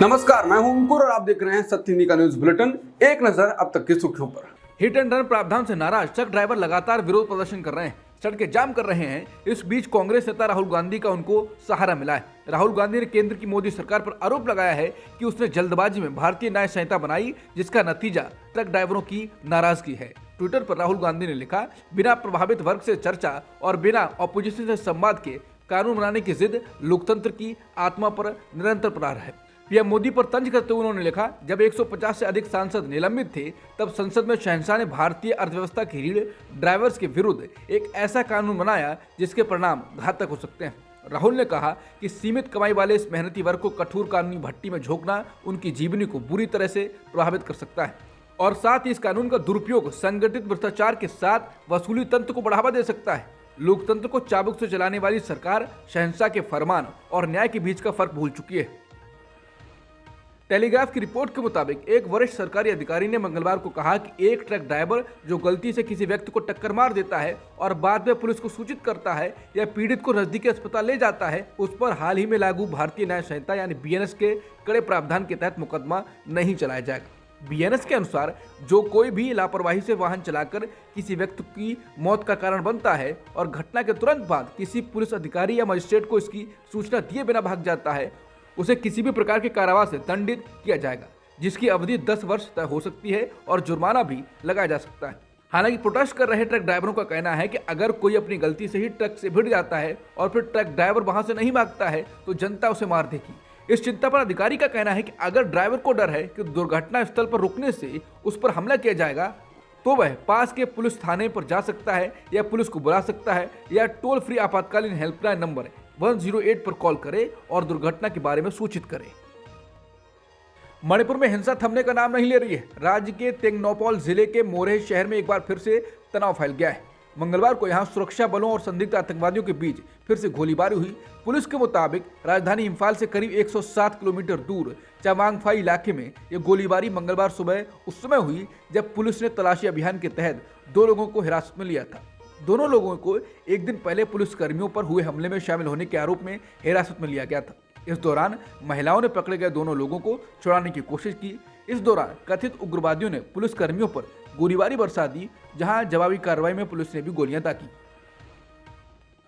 नमस्कार, मैं हूं अंकुर और आप देख रहे हैं सत्य हिंदी का न्यूज बुलेटिन। एक नजर अब तक की सुर्खियों पर। हिट एंड रन प्रावधान से नाराज ट्रक ड्राइवर लगातार विरोध प्रदर्शन कर रहे हैं, सड़कें जाम कर रहे हैं। इस बीच कांग्रेस नेता राहुल गांधी का उनको सहारा मिला है। राहुल गांधी ने केंद्र की मोदी सरकार पर आरोप लगाया है कि उसने जल्दबाजी में भारतीय न्याय संहिता बनाई, जिसका नतीजा ट्रक ड्राइवरों की नाराजगी है। ट्विटर पर राहुल गांधी ने लिखा, बिना प्रभावित वर्ग से चर्चा और बिना ऑपोजिशन से संवाद के कानून बनाने की जिद लोकतंत्र की आत्मा पर निरंतर प्रहार है। पीएम मोदी पर तंज करते हुए उन्होंने लिखा, जब 150 से अधिक सांसद निलंबित थे, तब संसद में शहंशाह ने भारतीय अर्थव्यवस्था की रीढ़ ड्राइवर्स के विरुद्ध एक ऐसा कानून बनाया जिसके परिणाम घातक हो सकते हैं। राहुल ने कहा कि सीमित कमाई वाले इस मेहनती वर्ग को कठोर कानूनी भट्टी में झोंकना उनकी जीवनी को बुरी तरह से प्रभावित कर सकता है और साथ ही इस कानून का दुरुपयोग संगठित भ्रष्टाचार के साथ वसूली तंत्र को बढ़ावा दे सकता है। लोकतंत्र को चाबुक से चलाने वाली सरकार शहंशाह के फरमान और न्याय के बीच का फर्क भूल चुकी है। टेलीग्राफ की रिपोर्ट के मुताबिक एक वरिष्ठ सरकारी अधिकारी ने मंगलवार को कहा कि एक ट्रक ड्राइवर जो गलती से किसी व्यक्ति को टक्कर मार देता है और बाद में पुलिस को सूचित करता है या पीड़ित को नजदीकी अस्पताल ले जाता है, उस पर हाल ही में लागू भारतीय न्याय संहिता यानी बीएनएस के कड़े प्रावधान के तहत मुकदमा नहीं चलाया जाएगा। बीएनएस के अनुसार जो कोई भी लापरवाही से वाहन चलाकर किसी व्यक्ति की मौत का कारण बनता है और घटना के तुरंत बाद किसी पुलिस अधिकारी या मजिस्ट्रेट को इसकी सूचना दिए बिना भाग जाता है, उसे किसी भी प्रकार के कारावास से दंडित किया जाएगा, जिसकी अवधि 10 वर्ष तक हो सकती है और जुर्माना भी लगाया जा सकता है। हालांकि प्रोटेस्ट कर रहे ट्रक ड्राइवरों का कहना है कि अगर कोई अपनी गलती से ही ट्रक से भिड़ जाता है और फिर ट्रक ड्राइवर वहां से नहीं भागता है तो जनता उसे मार देगी। इस चिंता पर अधिकारी का कहना है कि अगर ड्राइवर को डर है कि दुर्घटना स्थल पर रुकने से उस पर हमला किया जाएगा, तो वह पास के पुलिस थाने पर जा सकता है या पुलिस को बुला सकता है या टोल फ्री आपातकालीन हेल्पलाइन नंबर 108 पर कॉल करे और दुर्घटना के बारे में सूचित करे। मणिपुर में हिंसा थमने का नाम नहीं ले रही है। राज्य के तेंगनौपॉल जिले के मोरेह शहर में एक बार फिर से तनाव फैल गया है। मंगलवार को यहां सुरक्षा बलों और संदिग्ध आतंकवादियों के बीच फिर से गोलीबारी हुई। पुलिस के मुताबिक राजधानी इम्फाल से करीब 107 किलोमीटर दूर चामांगफाई इलाके में यह गोलीबारी मंगलवार सुबह उस समय हुई जब पुलिस ने तलाशी अभियान के तहत 2 लोगों को हिरासत में लिया था। दोनों लोगों को एक दिन पहले पुलिस कर्मियों पर हुए हमले में शामिल होने के आरोप में हिरासत में लिया गया था। इस दौरान महिलाओं ने पकड़े गए दोनों लोगों को छुड़ाने की कोशिश की। इस दौरान कथित उग्रवादियों ने पुलिस कर्मियों पर गोलीबारी बरसा दी, जहां जवाबी कार्रवाई में पुलिस ने भी गोलियां दागी।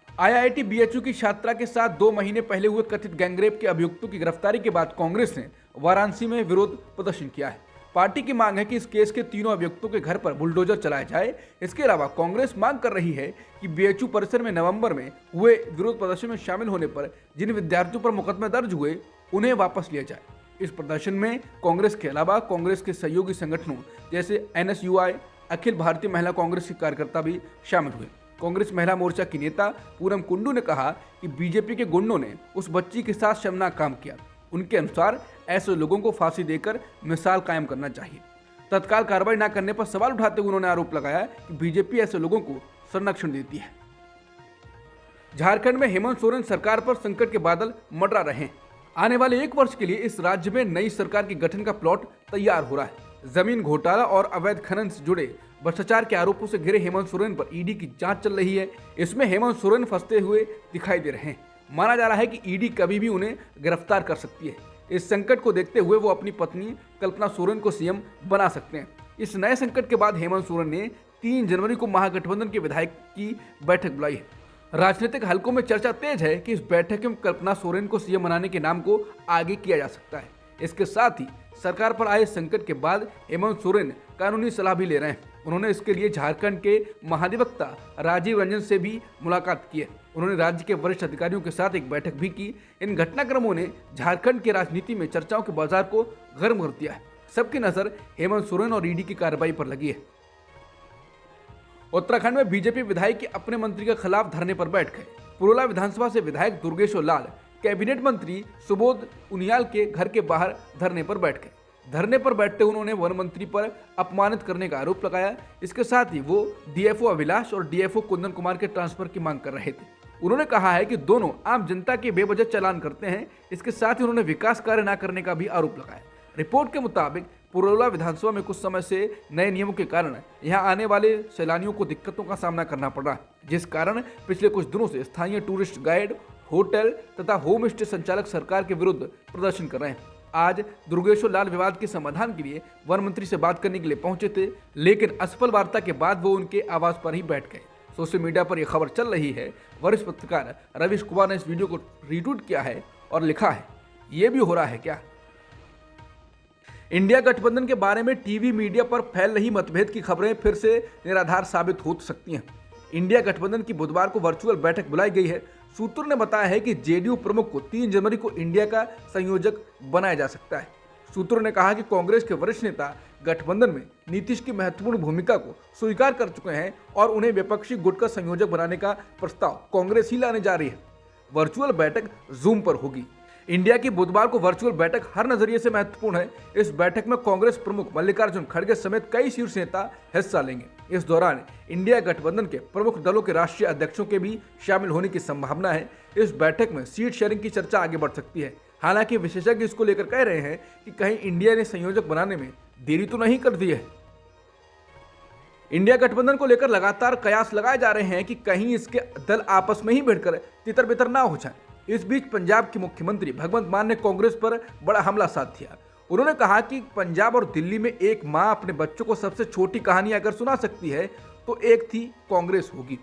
आईआईटी बीएचयू की छात्रा के साथ 2 महीने पहले हुए कथित गैंगरेप के अभियुक्तों की गिरफ्तारी के बाद कांग्रेस ने वाराणसी में विरोध प्रदर्शन किया है। पार्टी की मांग है कि इस केस के तीनों अभियुक्तों के घर पर बुलडोजर चलाया जाए। इसके अलावा कांग्रेस मांग कर रही है कि बीएचयू परिसर में नवंबर में हुए विरोध प्रदर्शन में शामिल होने पर जिन विद्यार्थियों पर मुकदमे दर्ज हुए उन्हें वापस लिया जाए। इस प्रदर्शन में कांग्रेस के अलावा कांग्रेस के सहयोगी संगठनों जैसे एनएसयूआई, अखिल भारतीय महिला कांग्रेस के कार्यकर्ता भी शामिल हुए। कांग्रेस महिला मोर्चा की नेता पूनम कुंडू ने कहा कि बीजेपी के गुंडों ने उस बच्ची के साथ शर्मनाक काम किया। उनके अनुसार ऐसे लोगों को फांसी देकर मिसाल कायम करना चाहिए। तत्काल कार्रवाई न करने पर सवाल उठाते हुए उन्होंने आरोप लगाया कि बीजेपी ऐसे लोगों को संरक्षण देती है। झारखंड में हेमंत सोरेन सरकार पर संकट के बादल मंडरा रहे हैं। आने वाले 1 वर्ष के लिए इस राज्य में नई सरकार के गठन का प्लॉट तैयार हो रहा है। जमीन घोटाला और अवैध खनन से जुड़े भ्रष्टाचार के आरोपों से घिरे हेमंत सोरेन पर ईडी की जांच चल रही है। इसमें हेमंत सोरेन फंसते हुए दिखाई दे रहे हैं। माना जा रहा है कि ईडी कभी भी उन्हें गिरफ्तार कर सकती है। इस संकट को देखते हुए वो अपनी पत्नी कल्पना सोरेन को सीएम बना सकते हैं। इस नए संकट के बाद हेमंत सोरेन ने 3 जनवरी को महागठबंधन के विधायक की बैठक बुलाई है। राजनीतिक हलकों में चर्चा तेज है कि इस बैठक में कल्पना सोरेन को सीएम बनाने के नाम को आगे किया जा सकता है। इसके साथ ही सरकार पर आए संकट के बाद हेमंत सोरेन कानूनी सलाह भी ले रहे हैं। उन्होंने इसके लिए झारखंड के महाधिवक्ता राजीव रंजन से भी मुलाकात की है। उन्होंने राज्य के वरिष्ठ अधिकारियों के साथ एक बैठक भी की। इन घटनाक्रमों ने झारखंड की राजनीति में चर्चाओं के बाजार को गर्म कर दिया है। सबकी नजर हेमंत सोरेन और ईडी की कार्रवाई पर लगी है। उत्तराखंड में बीजेपी विधायक अपने मंत्री के खिलाफ धरने पर बैठ गए। पुरोला विधानसभा से विधायक दुर्गेश्वर लाल कैबिनेट मंत्री सुबोध उनियाल के घर के बाहर धरने पर बैठ गए। धरने पर बैठते उन्होंने वन मंत्री पर अपमानित करने का आरोप लगाया। इसके साथ ही वो डीएफओ अभिलाष और डीएफओ कुंदन कुमार के ट्रांसफर की मांग कर रहे थे। उन्होंने कहा है कि दोनों आम जनता के बेवजह चालान करते हैं। इसके साथ ही उन्होंने विकास कार्य न करने का भी आरोप लगाया। रिपोर्ट के मुताबिक पुरोला विधानसभा में कुछ समय से नए नियमों के कारण यहां आने वाले सैलानियों को दिक्कतों का सामना करना पड़ रहा है, जिस कारण पिछले कुछ दिनों से स्थानीय टूरिस्ट गाइड, होटल तथा होम स्टे संचालक सरकार के विरुद्ध प्रदर्शन कर रहे हैं। आज दुर्गेश्वर लाल विवाद के समाधान के लिए वन मंत्री से बात करने के लिए पहुंचे थे, लेकिन असफल वार्ता के बाद वो उनके आवास पर ही बैठ गए। सोशल मीडिया पर यह खबर चल रही है। वरिष्ठ पत्रकार रवीश कुमार ने इस वीडियो को रीट्वीट किया है और लिखा है, ये भी हो रहा है क्या? इंडिया गठबंधन के बारे में टीवी मीडिया पर फैल रही मतभेद की खबरें फिर से निराधार साबित हो सकती हैं। इंडिया गठबंधन की बुधवार को वर्चुअल बैठक बुलाई गई है। सूत्रों ने बताया है कि जेडीयू प्रमुख को 3 जनवरी को इंडिया का संयोजक बनाया जा सकता है। सूत्रों ने कहा कि कांग्रेस के वरिष्ठ नेता गठबंधन में नीतीश की महत्वपूर्ण भूमिका को स्वीकार कर चुके हैं और उन्हें विपक्षी गुट का संयोजक बनाने का प्रस्ताव कांग्रेस ही लाने जा रही है। वर्चुअल बैठक जूम पर होगी। इंडिया की बुधवार को वर्चुअल बैठक हर नजरिए से महत्वपूर्ण है। इस बैठक में कांग्रेस प्रमुख मल्लिकार्जुन खड़गे समेत कई शीर्ष नेता हिस्सा लेंगे। इस दौरान इंडिया गठबंधन के प्रमुख दलों के राष्ट्रीय अध्यक्षों के भी शामिल होने की संभावना है। इस बैठक में सीट शेयरिंग की चर्चा आगे बढ़ सकती है। हालांकि विशेषज्ञ इसको लेकर कह रहे हैं कि कहीं इंडिया ने संयोजक बनाने में देरी तो नहीं कर दी है। इंडिया गठबंधन को लेकर लगातार कयास लगाए जा रहे हैं कि कहीं इसके दल आपस में ही भिड़कर तितर बितर ना हो जाए। इस बीच पंजाब के मुख्यमंत्री भगवंत मान ने कांग्रेस पर बड़ा हमला साध दिया। उन्होंने कहा कि पंजाब और दिल्ली में एक मां अपने बच्चों को सबसे छोटी कहानी अगर सुना सकती है तो एक थी कांग्रेस होगी।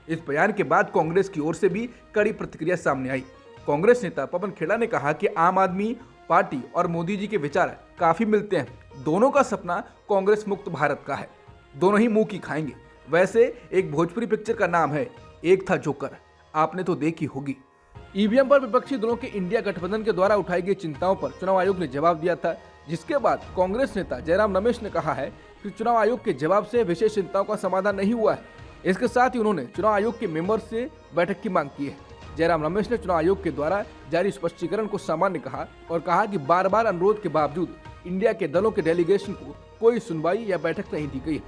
इस बयान के बाद कांग्रेस की ओर से भी कड़ी प्रतिक्रिया सामने आई। कांग्रेस नेता पवन खेड़ा ने कहा कि आम आदमी पार्टी और मोदी जी के विचार काफी मिलते हैं। दोनों का सपना कांग्रेस मुक्त भारत का है। दोनों ही मुंह की खाएंगे। वैसे एक भोजपुरी पिक्चर का नाम है एक था जोकर, आपने तो देखी होगी। ईवीएम पर विपक्षी दलों के इंडिया गठबंधन के द्वारा उठाई गई चिंताओं पर चुनाव आयोग ने जवाब दिया था, जिसके बाद कांग्रेस नेता जयराम रमेश ने कहा है कि चुनाव आयोग के जवाब से विशेष चिंताओं का समाधान नहीं हुआ है। इसके साथ ही उन्होंने चुनाव आयोग के मेंबर से बैठक की मांग की है। जयराम रमेश ने चुनाव आयोग के द्वारा जारी स्पष्टीकरण को सामान्य कहा और कहा कि बार बार अनुरोध के बावजूद इंडिया के दलों के डेलीगेशन को कोई सुनवाई या बैठक नहीं दी गई।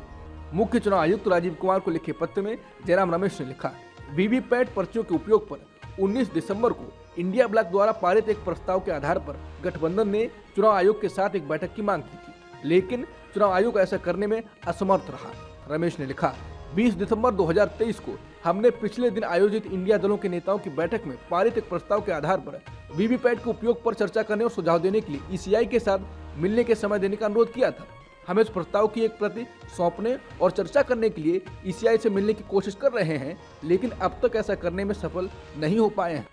मुख्य चुनाव आयुक्त राजीव कुमार को लिखे पत्र में जयराम रमेश ने लिखा, वीवीपैट पर्चियों के उपयोग पर 19 दिसंबर को इंडिया ब्लॉक द्वारा पारित एक प्रस्ताव के आधार पर गठबंधन ने चुनाव आयोग के साथ एक बैठक की मांग की थी, लेकिन चुनाव आयोग ऐसा करने में असमर्थ रहा। रमेश ने लिखा, 20 दिसंबर 2023 को हमने पिछले दिन आयोजित इंडिया दलों के नेताओं की बैठक में पारित एक प्रस्ताव के आधार पर वीवीपैट के उपयोग पर चर्चा करने और सुझाव देने के लिए ईसीआई के साथ मिलने के समय देने का अनुरोध किया था। हम इस प्रस्ताव की एक प्रति सौंपने और चर्चा करने के लिए ईसीआई से मिलने की कोशिश कर रहे हैं, लेकिन अब तक ऐसा करने में सफल नहीं हो पाए हैं।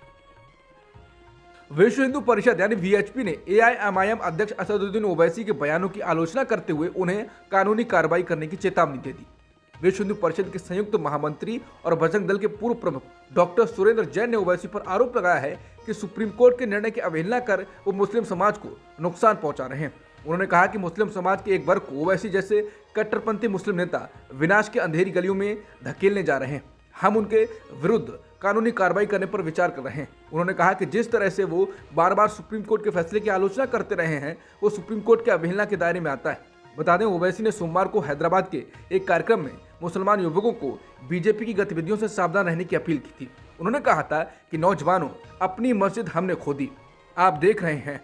विश्व हिंदू परिषद यानी वीएचपी ने एआईएमआईएम अध्यक्ष असदुद्दीन ओवैसी के बयानों की आलोचना करते हुए उन्हें कानूनी कार्रवाई करने की चेतावनी दे दी। विश्व हिंदू परिषद के संयुक्त महामंत्री और बजरंग दल के पूर्व प्रमुख डॉक्टर सुरेंद्र जैन ने ओवैसी पर आरोप लगाया है कि सुप्रीम कोर्ट के निर्णय की अवहेलना कर वो मुस्लिम समाज को नुकसान पहुंचा रहे हैं। उन्होंने कहा कि मुस्लिम समाज के एक वर्ग को ओवैसी जैसे कट्टरपंथी मुस्लिम नेता विनाश की अंधेरी गलियों में धकेलने जा रहे हैं। हम उनके विरुद्ध कानूनी कार्रवाई करने पर विचार कर रहे हैं। उन्होंने कहा कि जिस तरह से वो बार बार सुप्रीम कोर्ट के फैसले की आलोचना करते रहे हैं, वो सुप्रीम कोर्ट की अवहेलना के दायरे में आता है। बता दें, ओवैसी ने सोमवार को हैदराबाद के एक कार्यक्रम में मुसलमान युवकों को बीजेपी की गतिविधियों से सावधान रहने की अपील की थी। उन्होंने कहा था कि नौजवानों, अपनी मस्जिद हमने खो दी। आप देख रहे हैं,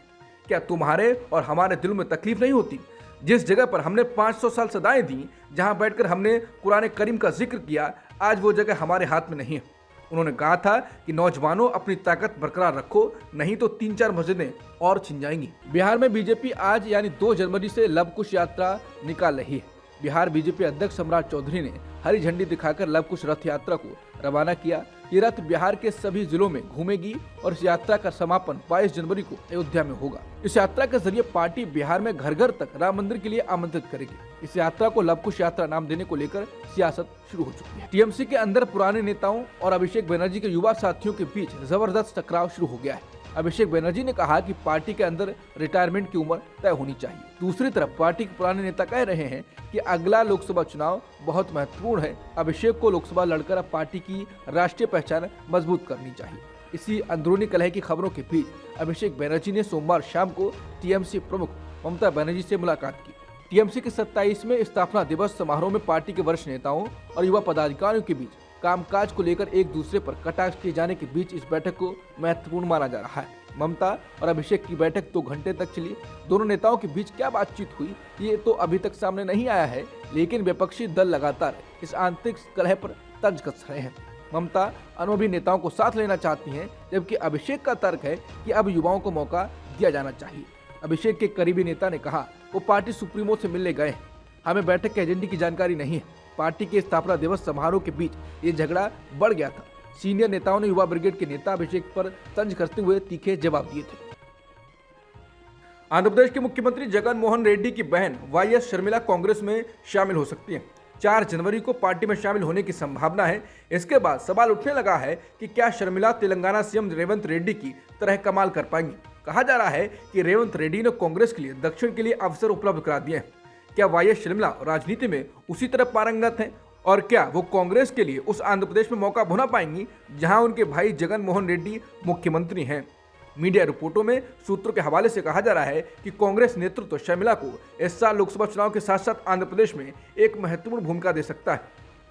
क्या तुम्हारे और हमारे दिल में तकलीफ नहीं होती? जिस जगह पर हमने 500 साल सदाएं दी, जहां बैठकर हमने कुरान करीम का जिक्र किया, आज वो जगह हमारे हाथ में नहीं है। उन्होंने कहा था कि नौजवानों, अपनी ताकत बरकरार रखो, नहीं तो 3-4 मस्जिदें और छिन जाएंगी। बिहार में बीजेपी आज यानी 2 जनवरी से लव कुश यात्रा निकाल रही है। बिहार बीजेपी अध्यक्ष सम्राट चौधरी ने हरी झंडी दिखाकर लव कुश रथ यात्रा को रवाना किया। ये रथ बिहार के सभी जिलों में घूमेगी और इस यात्रा का समापन 22 जनवरी को अयोध्या में होगा। इस यात्रा के जरिए पार्टी बिहार में घर घर तक राम मंदिर के लिए आमंत्रित करेगी। इस यात्रा को लव कुश यात्रा नाम देने को लेकर सियासत शुरू हो चुकी है। टीएमसी के अंदर पुराने नेताओं और अभिषेक बनर्जी के युवा साथियों के बीच जबरदस्त टकराव शुरू हो गया है। अभिषेक बनर्जी ने कहा कि पार्टी के अंदर रिटायरमेंट की उम्र तय होनी चाहिए। दूसरी तरफ पार्टी के पुराने नेता कह रहे हैं कि अगला लोकसभा चुनाव बहुत महत्वपूर्ण है। अभिषेक को लोकसभा लड़कर पार्टी की राष्ट्रीय पहचान मजबूत करनी चाहिए। इसी अंदरूनी कलह की खबरों के बीच अभिषेक बनर्जी ने सोमवार शाम को टीएमसी प्रमुख ममता बनर्जी से मुलाकात की। टीएमसी के 27वें स्थापना दिवस समारोह में पार्टी के वरिष्ठ नेताओं और युवा पदाधिकारियों के बीच कामकाज को लेकर एक दूसरे पर कटाक्ष किए जाने के बीच इस बैठक को महत्वपूर्ण माना जा रहा है। ममता और अभिषेक की बैठक 2 घंटे तक चली। दोनों नेताओं के बीच क्या बातचीत हुई, ये तो अभी तक सामने नहीं आया है, लेकिन विपक्षी दल लगातार इस आंतरिक कलह पर तर्ज कस रहे हैं। ममता अनुभवी नेताओं को साथ लेना चाहती हैं, जबकि अभिषेक का तर्क है कि अब युवाओं को मौका दिया जाना चाहिए। अभिषेक के करीबी नेता ने कहा वो पार्टी सुप्रीमो से मिलने गए हैं। हमें बैठक के एजेंडे की जानकारी नहीं है। पार्टी के स्थापना दिवस समारोह के बीच ये झगड़ा बढ़ गया था। सीनियर नेताओं ने युवा ब्रिगेड के नेता अभिषेक पर तंज कसते हुए तीखे जवाब दिए थे। आंध्र प्रदेश के मुख्यमंत्री जगन मोहन रेड्डी की बहन वाईएस शर्मिला कांग्रेस में शामिल हो सकती हैं। 4 जनवरी को पार्टी में शामिल होने की संभावना है। इसके बाद सवाल उठने लगा है कि क्या शर्मिला तेलंगाना सीएम रेवंत रेड्डी की तरह कमाल कर पाएंगी। कहा जा रहा है कि रेवंत रेड्डी ने कांग्रेस के लिए दक्षिण के लिए अवसर उपलब्ध करा दिए हैं। क्या वाईएस शर्मिला राजनीति में उसी तरह पारंगत हैं और क्या वो कांग्रेस के लिए उस आंध्र प्रदेश में मौका भुना पाएंगी जहां उनके भाई जगन मोहन रेड्डी मुख्यमंत्री हैं। मीडिया रिपोर्टों में सूत्रों के हवाले से कहा जा रहा है कि कांग्रेस नेतृत्व शर्मिला को इस साल लोकसभा चुनाव के साथ साथ आंध्र प्रदेश में एक महत्वपूर्ण भूमिका दे सकता है।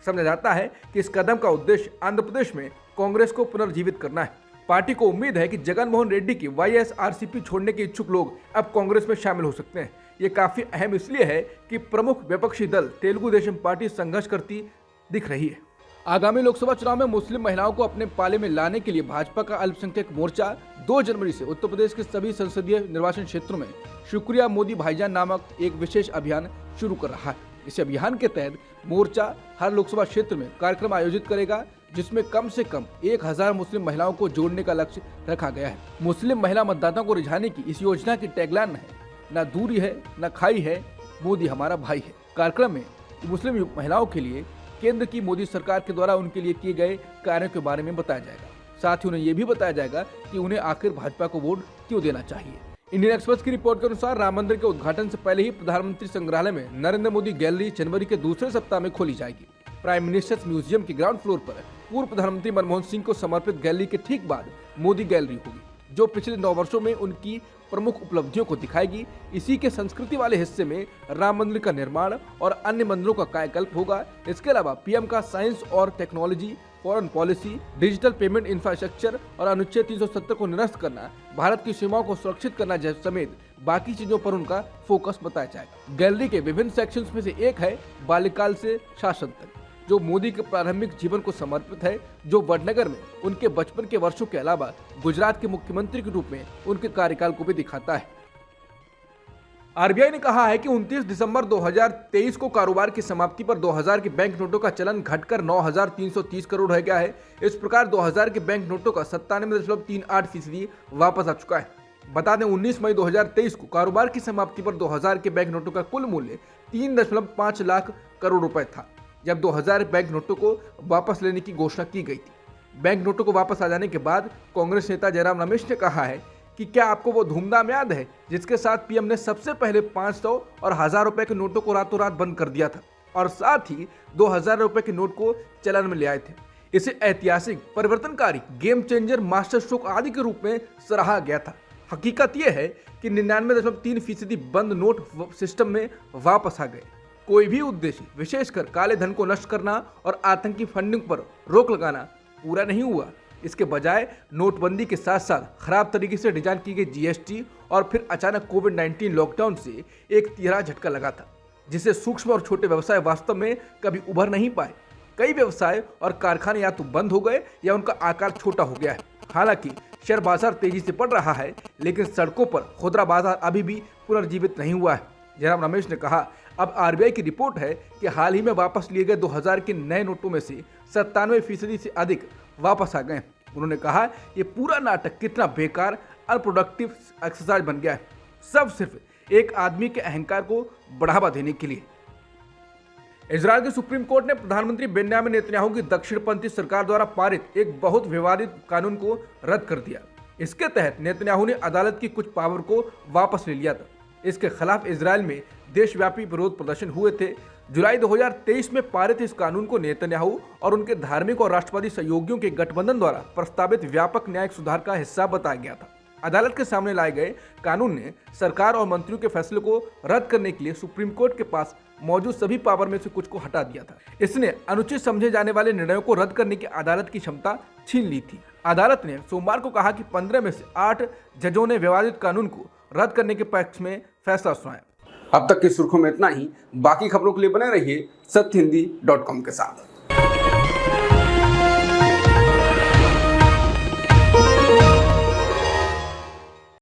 समझा जाता है कि इस कदम का उद्देश्य आंध्र प्रदेश में कांग्रेस को पुनर्जीवित करना है। पार्टी को उम्मीद है कि जगन मोहन रेड्डी की वाईएसआरसीपी छोड़ने के इच्छुक लोग अब कांग्रेस में शामिल हो सकते हैं। ये काफी अहम इसलिए है कि प्रमुख विपक्षी दल तेलुगु देशम पार्टी संघर्ष करती दिख रही है। आगामी लोकसभा चुनाव में मुस्लिम महिलाओं को अपने पाले में लाने के लिए भाजपा का अल्पसंख्यक मोर्चा 2 जनवरी से उत्तर प्रदेश के सभी संसदीय निर्वाचन क्षेत्रों में शुक्रिया मोदी भाईजान नामक एक विशेष अभियान शुरू कर रहा है। इस अभियान के तहत मोर्चा हर लोकसभा क्षेत्र में कार्यक्रम आयोजित करेगा, जिसमें कम से कम 1000 मुस्लिम महिलाओं को जोड़ने का लक्ष्य रखा गया है। मुस्लिम महिला मतदाताओं को रिझाने की इस योजना की टैगलाइन है, न दूरी है न खाई है, मोदी हमारा भाई है। कार्यक्रम में मुस्लिम महिलाओं के लिए केंद्र की मोदी सरकार के द्वारा उनके लिए किए गए कार्यों के बारे में बताया जाएगा। साथ ही उन्हें यह भी बताया जाएगा कि उन्हें आखिर भाजपा को वोट क्यों देना चाहिए। इंडियन एक्सप्रेस की रिपोर्ट के अनुसार राम मंदिर के उद्घाटन से पहले ही प्रधानमंत्री संग्रहालय में नरेंद्र मोदी गैलरी जनवरी के दूसरे सप्ताह में खोली जाएगी। प्राइम मिनिस्टर्स म्यूजियम के ग्राउंड फ्लोर पर पूर्व प्रधानमंत्री मनमोहन सिंह को समर्पित गैलरी के ठीक बाद मोदी गैलरी होगी, जो पिछले 9 वर्षों में उनकी प्रमुख उपलब्धियों को दिखाएगी। इसी के संस्कृति वाले हिस्से में राम मंदिर का निर्माण और अन्य मंदिरों का कायाकल्प होगा। इसके अलावा पीएम का साइंस और technology, foreign policy, digital payment infrastructure और अनुच्छेद 370 को निरस्त करना, भारत की सीमाओं को सुरक्षित करना जैसे समेत बाकी चीजों पर उनका फोकस बताया जाएगा। गैलरी के विभिन्न सेक्शंस में से एक है बाल्यकाल से शासन तक, जो मोदी के प्रारंभिक जीवन को समर्पित है, जो वडनगर में उनके बचपन के वर्षों के अलावा गुजरात के मुख्यमंत्री के रूप में उनके कार्यकाल को भी दिखाता है। आरबीआई ने कहा है कि 29 दिसंबर 2023 को कारोबार की समाप्ति पर 2000 के बैंक नोटों का चलन घटकर 9,330 करोड़ रह गया है। इस प्रकार 2000 के बैंक नोटों का 97.38% वापस आ चुका है। बता दें 19 मई 2023 को कारोबार की समाप्ति पर 2000 के बैंक नोटों का कुल मूल्य 3.5 लाख करोड़ रुपए था, जब 2000 बैंक नोटों को वापस लेने की घोषणा की गई थी। बैंक नोटों को वापस आ जाने के बाद कांग्रेस नेता जयराम रमेश ने कहा है कि क्या आपको वो धूमधाम याद है जिसके साथ पीएम ने सबसे पहले 500 और 1000 रुपए के नोटों को रातों रात बंद कर दिया था और साथ ही 2000 रुपए के नोट को चलन में ले आए थे। इसे ऐतिहासिक, परिवर्तनकारी, गेम चेंजर, मास्टर स्ट्रोक आदि के रूप में सराहा गया था। हकीकत यह है कि 99.3% बंद नोट सिस्टम में वापस आ गए। कोई भी उद्देश्य, विशेषकर काले धन को नष्ट करना और आतंकी फंडिंग पर रोक लगाना, पूरा नहीं हुआ। इसके बजाय नोटबंदी के साथ साथ खराब तरीके से डिजाइन की गई जीएसटी और फिर अचानक कोविड-19 लॉकडाउन से एक तिहरा झटका लगा था, जिससे सूक्ष्म और छोटे व्यवसाय वास्तव में कभी उभर नहीं पाए। कई व्यवसाय और कारखाने या तो बंद हो गए या उनका आकार छोटा हो गया है। हालांकि शेयर बाजार तेजी से बढ़ रहा है, लेकिन सड़कों पर खुदरा बाजार अभी भी पुनर्जीवित नहीं हुआ है। जयराम रमेश ने कहा, अब आरबीआई की रिपोर्ट है कि हाल ही में वापस लिए गए 2000 के नए नोटों में से 97% से अधिक वापस आ गए। उन्होंने कहा, ये पूरा नाटक कितना बेकार, अनप्रोडक्टिव एक्सरसाइज बन गया है, सब सिर्फ एक आदमी के अहंकार को बढ़ावा देने के लिए। इजरायल के सुप्रीम कोर्ट ने प्रधानमंत्री बेन्यामिन नेतन्याहू की दक्षिणपंथी सरकार द्वारा पारित एक बहुत विवादित कानून को रद्द कर दिया। इसके तहत नेतन्याहू ने अदालत की कुछ पावर को वापस ले लिया था। इसके खिलाफ इजरायल में देशव्यापी विरोध प्रदर्शन हुए थे। जुलाई 2023 में पारित इस कानून को नेतन्याहू और उनके धार्मिक और राष्ट्रवादी सहयोगियों के गठबंधन द्वारा प्रस्तावित व्यापक न्यायिक सुधार का हिस्सा बताया गया था। अदालत के सामने लाए गए कानून ने सरकार और मंत्रियों के फैसले को रद्द करने के लिए सुप्रीम कोर्ट के पास मौजूद सभी पावर में से कुछ को हटा दिया था। इसने अनुचित समझे जाने वाले निर्णयों को रद्द करने की अदालत की क्षमता छीन ली थी। अदालत ने सोमवार को कहा कि 15 में से 8 जजों ने विवादित कानून को रद्द करने के पक्ष में फैसला सुनाया। अब तक की सुर्खियों में इतना ही। बाकी खबरों के लिए बने रहिए सत्यहिंदी.com के साथ।